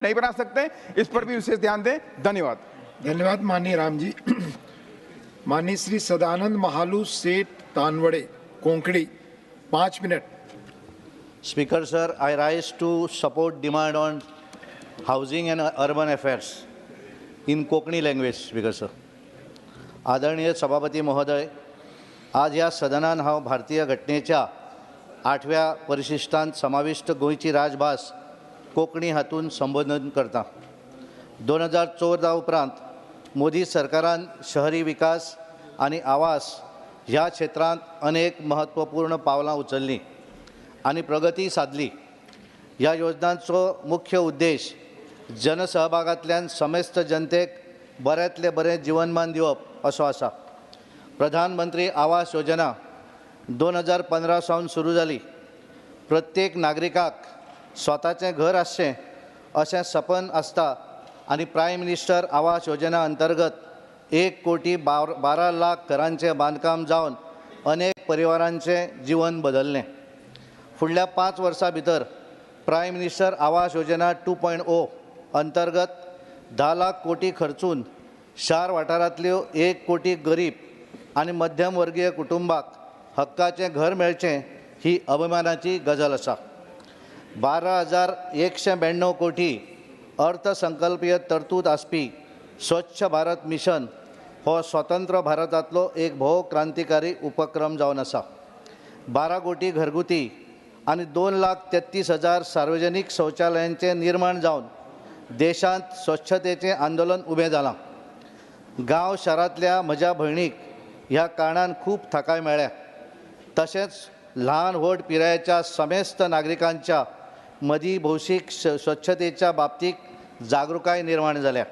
नहीं बना सकते, इस पर भी विशेष ध्यान दें। धन्यवाद। धन्यवाद माननीय राम जी। माननीय Shri Sadanand Mahalu Seth Tanawade Konkani 5 minute. Speaker sir, I rise to support demand on housing and urban affairs in Konkani language, Speaker sir. आदरणीय सभापती महोदय, आज या सदनान हांव भारतीय घटनेच्या 8व्या परिशिष्टांत समाविष्ट गोंयची राजभास कोंकणी हातून संबोधन करता। 2014 उपरांत मोदी सरकारान शहरी विकास आनी आवास ह्या क्षेत्रांत अनेक महत्वपूर्ण पावलां उचललीं आनी प्रगती साधली। ह्या योजनांचो मुख्य उद्देश जनसहभागांतल्यान समेस्त जनतेक बऱ्यांतले बरें जीवनमान दिवप असो आसा। प्रधानमंत्री आवास योजना 2015 सावन सुरू जाली। प्रत्येक नागरिकाक स्वताचें घर आसचें अशें सपन आसता आनी प्रायम मिनिस्टर आवास योजना अंतर्गत 1,12 लाख घरांचें बांदकाम जावन अनेक परिवारांचें जीवन बदल्लें। फुडल्या 5 वर्सां भितर प्रायम मिनिस्टर आवास योजना 2.0 अंतर्गत 10 लाख कोटी खर्चून शार वाठारांतल्यो 1 कोटी गरीब आनी मध्यमवर्गीय कुटुंबाक हक्काचें घर मेळचें ही अभिमानाची गजाल आसा। 12,192 कोटी अर्थसंकल्पीय तरतूद आसपी स्वच्छ भारत मिशन हो स्वतंत्र भारतांतलो एक भोव क्रांतिकारी उपक्रम जावन आसा। 12 कोटी घरगुती आनी 2,33,000 सार्वजनीक शौचालयांचें निर्माण जावन देशांत स्वच्छतेचें आंदोलन उबें जालां। गांव शारांतल्या म्हज्या भयणीक ह्या कारणान खूब थाकाय मेळ्ळ्या। तशेंच ल्हान व्हड पिरायेच्या समेस्त नागरिकांच्या मदीं भौशीक स्वच्छतेच्या बाबतींत जागृताय निर्माण जाल्या।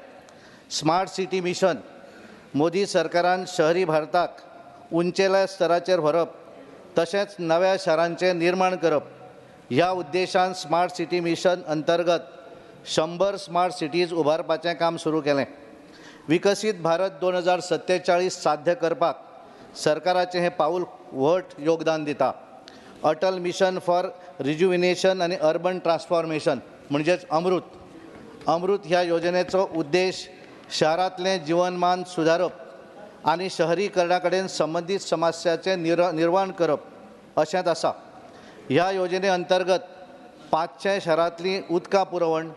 स्मार्ट सिटी मिशन मोदी सरकारान शहरी भारताक उंचेल्या स्तराचेर व्हरप तशेंच नव्या शारांचें निर्माण करप ह्या उद्देशान स्मार्ट सिटी मिशन अंतर्गत 100 स्मार्ट सिटीज उबारपाचें काम सुरू केलें। विकसीत भारत 2047 साध्य करपाक सरकाराचें हें पाऊल व्हड योगदान दिता। अटल मिशन फॉर रिज्युविनेशन आनी अर्बन ट्रान्सफॉर्मेशन म्हणजेच अमृत ह्या योजनेचो उद्देश शारांतलें जीवनमान सुदारप आनी शहरीकरणा कडेन संबंदीत समस्याचें निर्वाण करप अशेंच आसा। ह्या योजने अंतर्गत 500 शारांतलीं उदका पुरवण,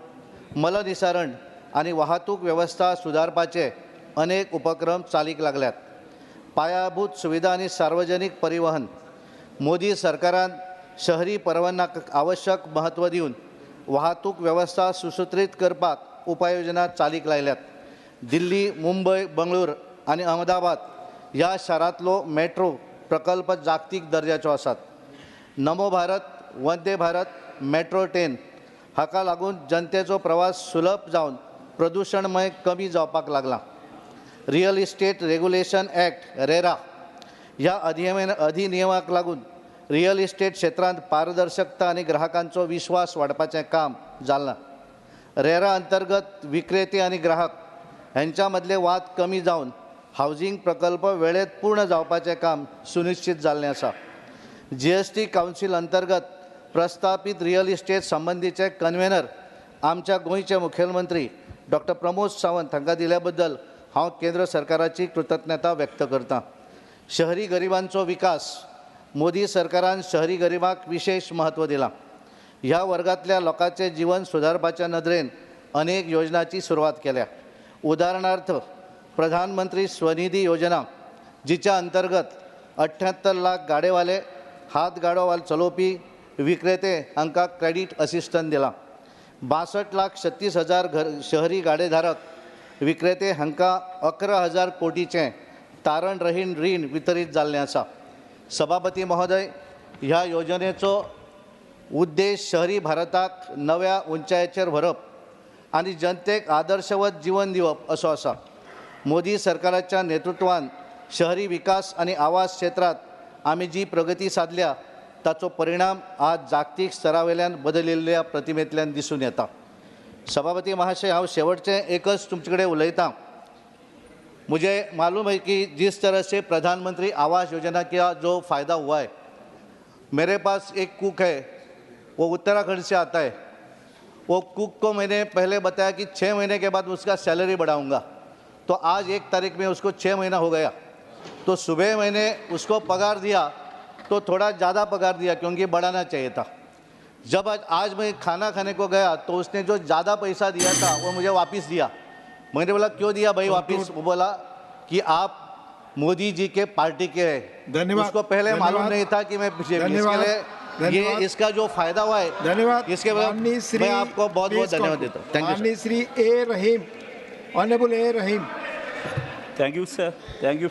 मलनिसारण आनी वाहतूक वेवस्था सुदारपाचे अनेक उपक्रम चालीक लागल्यात। पायाभूत सुविधा आनी सार्वजनीक परिवहन मोदी सरकारान शहरी परवानाक आवश्यक महत्व दिवन वाहतूक वेवस्था सुसूत्रीत करपाक उपाययोजना चालीक लायल्यात। दिल्ली, मुंबय, बंगळूर आनी अहमदाबाद ह्या शारांतलो मेट्रो प्रकल्प जागतीक दर्जाचो आसात। नमो भारत, वंदे भारत, मेट्रो ट्रेन हाका लागून जनतेचो प्रवास सुलभ जावन प्रदूषणमय कमी जावपाक लागला। Real estate regulation act RERA ह्या अधिनियमाक लागून रियल इस्टेट क्षेत्रांत पारदर्शकता आनी ग्राहकांचो विश्वास वाडपाचें काम जालां। रेरा अंतर्गत विक्रेते आनी ग्राहक हांच्या मदले वाद कमी जावन हावजींग प्रकल्प वेळेत पूर्ण जावपाचें काम सुनिश्चित जाल्लें आसा। GST कावन्सील अंतर्गत प्रस्थापीत रियल इस्टेट संबंधीचे कन्व्हेनर आमच्या गोंयचे मुखेलमंत्री डॉक्टर प्रमोद सावंत हांकां दिल्या बद्दल हांव केंद्र सरकाराची कृतज्ञता व्यक्त करतां। शहरी गरिबांचो विकास मोदी सरकारान शहरी गरिबांक विशेष महत्व दिलां। ह्या वर्गांतल्या लोकांचें जीवन सुदारपाच्या नदरेन अनेक योजनांची सुरवात केल्या। उदाहरणार्थ प्रधानमंत्री स्वनिधी योजना जिच्या अंतर्गत 78 लाख गाडेवाले हातगाडो चलोवपी विक्रेते हांकां क्रेडीट असिस्टन्स दिला। 62 लाख 36,000 शहरी गाडेधारक विक्रेते हांकां 11,000 कोटीचें तारण रहीन रीण वितरीत जाल्लें आसा। सभापती महोदय, ह्या योजनेचो उद्देश शहरी भारताक नव्या उंचायेचेर व्हरप आनी जनतेक आदर्शवत जीवन दिवप असो आसा। मोदी सरकाराच्या नेतृत्वान शहरी विकास आनी आवास क्षेत्रांत आमी जी प्रगती साधल्या ताचो परिणाम आज जागतीक स्तरावेल्यान बदलिल्ल्या प्रतिमेंतल्यान दिसून येता। सभापती महाशय, हांव शेवटचें एकच तुमचे कडेन उलयतां। मुझे मालूम है कि जिस तरह से प्रधानमंत्री आवास योजना का जो फ़ायदा हुआ है, मेरे पास एक कुक है, वो उत्तराखंड से आता है। वो कुक को मैंने पहले बताया कि 6 महीने के बाद उसका सैलरी बढ़ाऊंगा, तो आज 1 तारीख में उसको 6 महीना हो गया। तो सुबह मैंने उसको पगार दिया तो थोड़ा ज़्यादा पगार दिया क्योंकि बढ़ाना चाहिए था। जब आज मैं खाना खाने को गया तो उसने जो ज़्यादा पैसा दिया था वो मुझे वापस दिया। मैंने बोला क्यों दिया भाई वापस? वो बोला कि आप मोदी जी के पार्टी के हैं। धन्यवाद। उसको पहले मालूम नहीं था कि मैं पीछे, इसके लिए ये इसका जो फायदा हुआ है, धन्यवाद। इसके माननीय श्री मैं आपको बहुत बहुत धन्यवाद देता हूँ। Thank you. माननीय Shri A Rahim, honourable A Rahim. Thank you, sir. Thank you.